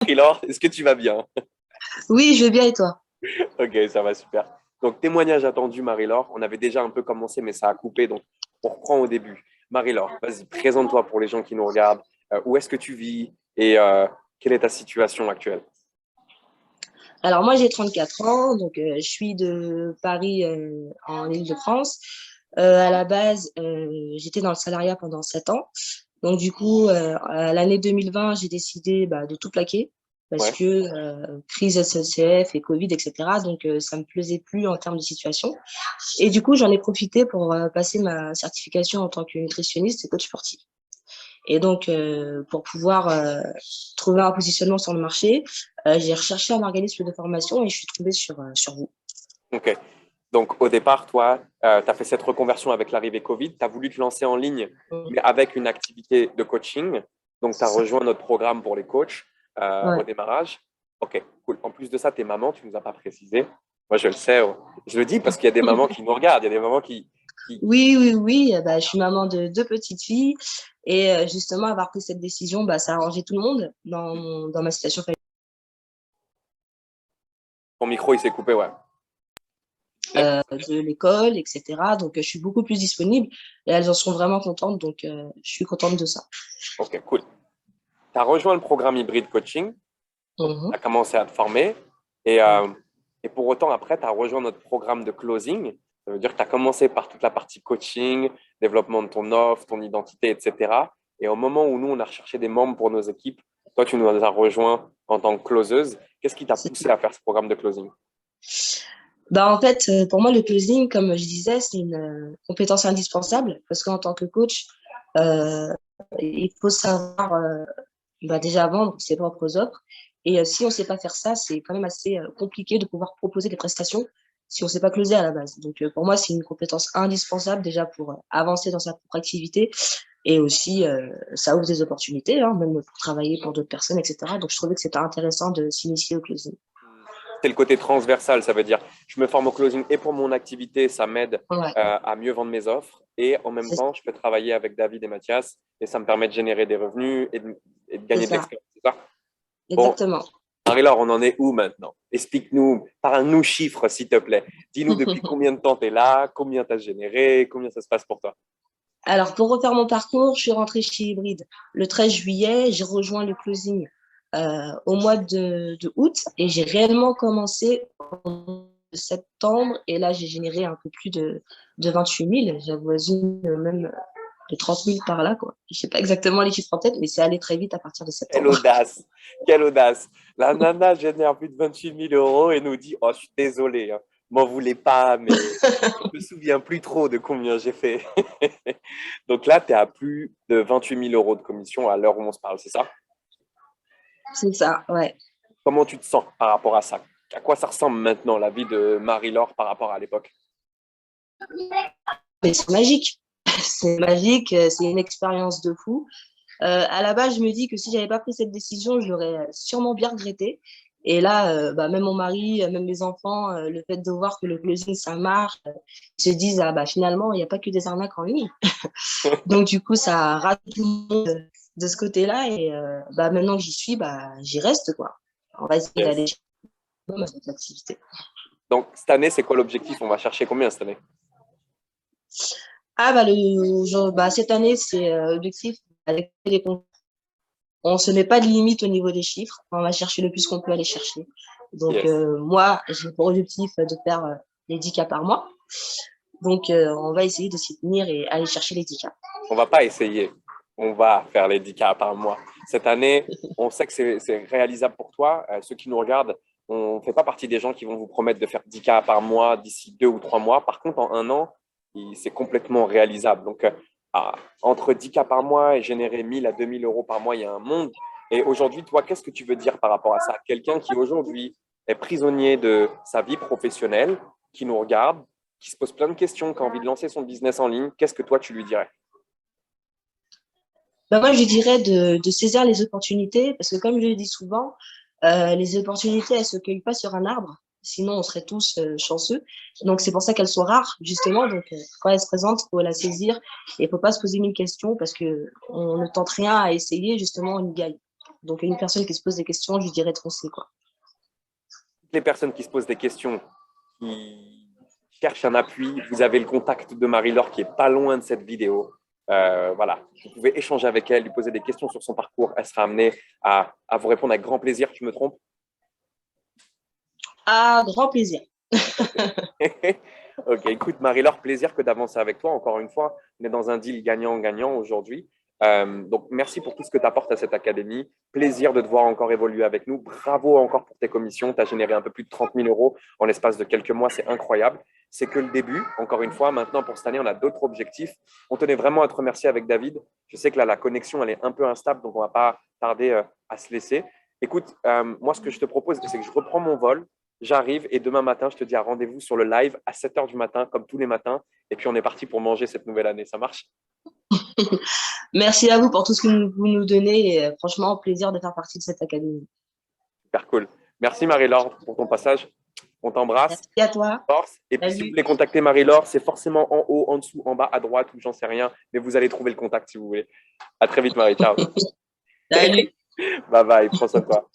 Marie-Laure, est-ce que tu vas bien? Oui, je vais bien et toi? Ok, ça va super. Donc, témoignage attendu, Marie-Laure. On avait déjà un peu commencé, mais ça a coupé, donc on reprend au début. Marie-Laure, vas-y, présente-toi pour les gens qui nous regardent. Où est-ce que tu vis et quelle est ta situation actuelle? Alors moi j'ai 34 ans, donc je suis de Paris en Île-de-France. À la base, j'étais dans le salariat pendant 7 ans. Donc du coup, à l'année 2020, j'ai décidé de tout plaquer parce Ouais, que crise SNCF et Covid, etc. Donc ça me plaisait plus en termes de situation. Et du coup, j'en ai profité pour passer ma certification en tant que nutritionniste et coach sportif. Et donc, pour pouvoir trouver un positionnement sur le marché, j'ai recherché un organisme de formation et je suis tombée sur vous. ok. Donc, au départ, toi, tu as fait cette reconversion avec l'arrivée Covid. Tu as voulu te lancer en ligne, mais avec une activité de coaching. Donc, tu as C'est ça. rejoint notre programme pour les coachs au Ouais. démarrage. Ok, cool. En plus de ça, tu es maman, tu ne nous as pas précisé. Moi, je le sais. Je le dis parce qu'il y a des mamans qui nous regardent. Il y a des mamans qui... Oui, oui, oui. Je suis maman de deux petites filles. Et justement, avoir pris cette décision, ça a arrangé tout le monde dans ma situation Ton micro, il s'est coupé, ouais. de l'école, etc. Donc, je suis beaucoup plus disponible et elles en sont vraiment contentes. Donc, je suis contente de ça. Ok, cool. Tu as rejoint le programme hybride coaching. Donc, tu Mhm. as commencé à te former. Et, et pour autant, après, tu as rejoint notre programme de closing. Ça veut dire que tu as commencé par toute la partie coaching, développement de ton offre, ton identité, etc. Et au moment où nous, on a recherché des membres pour nos équipes, toi, tu nous as rejoint en tant que closeuse. Qu'est-ce qui t'a poussé à faire ce programme de closing? En fait, pour moi, le closing, comme je disais, c'est une compétence indispensable parce qu'en tant que coach, euh, il faut savoir déjà vendre ses propres offres. Et si on ne sait pas faire ça, c'est quand même assez compliqué de pouvoir proposer des prestations si on ne sait pas closer à la base. Donc, pour moi, c'est une compétence indispensable déjà pour avancer dans sa propre activité et aussi, ça ouvre des opportunités, hein, même pour travailler pour d'autres personnes, etc. Donc, je trouvais que c'était intéressant de s'initier au closing. C'est le côté transversal, ça veut dire je me forme au closing et pour mon activité, ça m'aide Ouais, à mieux vendre mes offres et en même c'est temps, je peux travailler avec David et Mathias et ça me permet de générer des revenus et de c'est gagner de ça, l'expérience. C'est ça? Bon, exactement. Marie-Laure, on en est où maintenant? Explique-nous, parle-nous chiffres, s'il te plaît. Dis-nous depuis combien de temps tu es là, combien tu as généré, combien ça se passe pour toi. Alors, pour refaire mon parcours, je suis rentrée chez Hybride le 13 juillet. J'ai rejoint le closing au mois de août et j'ai réellement commencé en septembre. Et là, j'ai généré un peu plus de 28 000. J'avoisine même de 30 000 par là, quoi. Je sais pas exactement les chiffres en tête, mais c'est allé très vite à partir de Quelle septembre. audace, quelle audace. La nana génère plus de 28 000 euros et nous dit, oh, je suis désolé, hein, m'en voulez pas, mais je me souviens plus trop de combien j'ai fait. Donc là, tu es à plus de 28 000 euros de commission à l'heure où on se parle, c'est ça? C'est ça, ouais. Comment tu te sens par rapport à ça? À quoi ça ressemble maintenant la vie de Marie-Laure par rapport à l'époque? Mais c'est magique. C'est magique, c'est une expérience de fou. À la base, je me dis que si j'avais pas pris cette décision, je l'aurais sûrement bien regretté. Et là, même mon mari, même mes enfants, le fait de voir que le closing, ça marche, ils se disent, ah, finalement, il n'y a pas que des arnaques en ligne. Donc, du coup, ça rate tout le monde de ce côté-là. Et maintenant que j'y suis, j'y reste, quoi. On va essayer Yes. d'aller dans cette activité. Donc cette année, c'est quoi l'objectif? On va chercher combien cette année? Cette année, c'est objectif avec les comptes. On ne se met pas de limite au niveau des chiffres. On va chercher le plus qu'on peut aller chercher. Donc, Yes. moi, j'ai pour objectif de faire les 10 cas par mois. Donc, on va essayer de s'y tenir et aller chercher les 10 cas. On va pas essayer. On va faire les 10 cas par mois. Cette année, on sait que c'est réalisable pour toi. Ceux qui nous regardent, on ne fait pas partie des gens qui vont vous promettre de faire 10 cas par mois d'ici 2 ou 3 mois. Par contre, en un an, c'est complètement réalisable. Donc, ah, entre 10 cas par mois et générer 1000 à 2000 euros par mois, il y a un monde. Et aujourd'hui, toi, qu'est-ce que tu veux dire par rapport à ça? Quelqu'un qui aujourd'hui est prisonnier de sa vie professionnelle, qui nous regarde, qui se pose plein de questions, qui a envie de lancer son business en ligne, qu'est-ce que toi, tu lui dirais? Moi, je dirais de saisir les opportunités parce que, comme je le dis souvent, les opportunités, elles ne se cueillent pas sur un arbre. Sinon, on serait tous chanceux. Donc, c'est pour ça qu'elles sont rares, justement. Donc, quand elles se présentent, il faut la saisir et il ne faut pas se poser mille questions parce qu'on ne tente rien à essayer, justement, on y gagne. Donc, une personne qui se pose des questions, je lui dirais de foncer, quoi. Les personnes qui se posent des questions, qui cherchent un appui, vous avez le contact de Marie-Laure qui est pas loin de cette vidéo. Voilà, vous pouvez échanger avec elle, lui poser des questions sur son parcours. Elle sera amenée à vous répondre avec grand plaisir. Je me trompe? Ah, grand plaisir. Ok, écoute, Marie-Laure, plaisir que d'avancer avec toi. Encore une fois, on est dans un deal gagnant-gagnant aujourd'hui. Donc, merci pour tout ce que tu apportes à cette académie. Plaisir de te voir encore évoluer avec nous. Bravo encore pour tes commissions. Tu as généré un peu plus de 30 000 euros en l'espace de quelques mois. C'est incroyable. C'est que le début. Encore une fois, maintenant, pour cette année, on a d'autres objectifs. On tenait vraiment à te remercier avec David. Je sais que là, la connexion, elle est un peu instable, donc on ne va pas tarder à se laisser. Écoute, moi, ce que je te propose, c'est que je reprends mon vol. J'arrive et demain matin, je te dis à rendez-vous sur le live à 7 heures du matin, comme tous les matins. Et puis, on est parti pour manger cette nouvelle année. Ça marche? Merci à vous pour tout ce que vous nous donnez. Et, franchement, plaisir de faire partie de cette académie. Super cool. Merci Marie-Laure pour ton passage. On t'embrasse. Merci à toi. Force. Et puis, si vous Salut. voulez contacter Marie-Laure, c'est forcément en haut, en dessous, en bas, à droite ou j'en sais rien. Mais vous allez trouver le contact si vous voulez. À très vite, Marie. Ciao. Salut. Bye bye. Prends soin de toi.